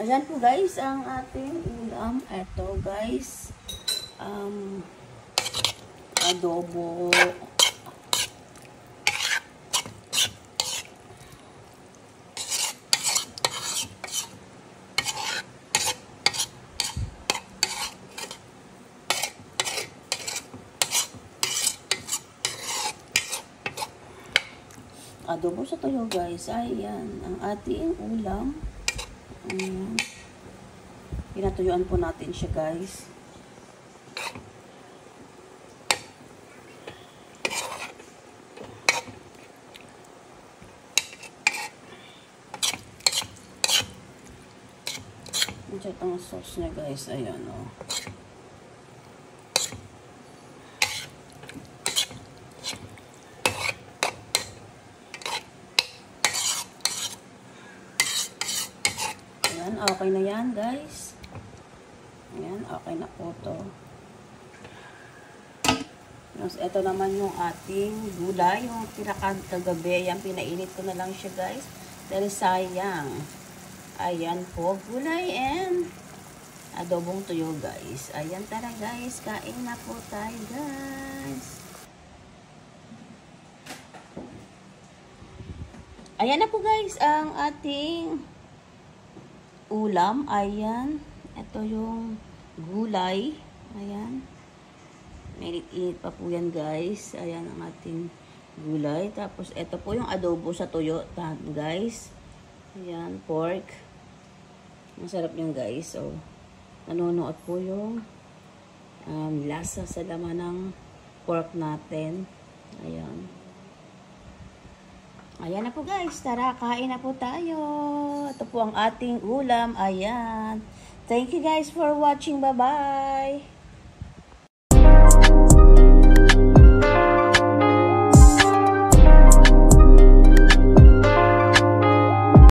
Ayan po guys, ang ating ulam. Ito guys, adobo. Adobo sa tuyo guys. Ayan, ang ating ulam. Ayan. Pinatuyuan po natin siya guys. Ito ang sauce niya guys. Ayan o. Oh. Okay na yan guys. Ayan, okay na po to. Ito naman yung ating gulay, yung pinakagabi. Ayan, pinainit ko na lang siya guys. Dahil sayang. Ayan po, gulay and adobong tuyo guys. Ayan tara guys, kain na po tayo guys. Ayan na po guys, ang ating ulam. Ayan. Ito yung gulay. Ayan. Mainit-init pa po yan guys. Ayan ang ating gulay. Tapos ito po yung adobo sa tuyo guys. Ayan. Pork. Masarap yung guys. So, nanunuot po yung lasa sa laman ng pork natin. Ayan. Ayan na po guys, tara, kain na po tayo. Ito po ang ating ulam. Ayan. Thank you guys for watching. Bye-bye.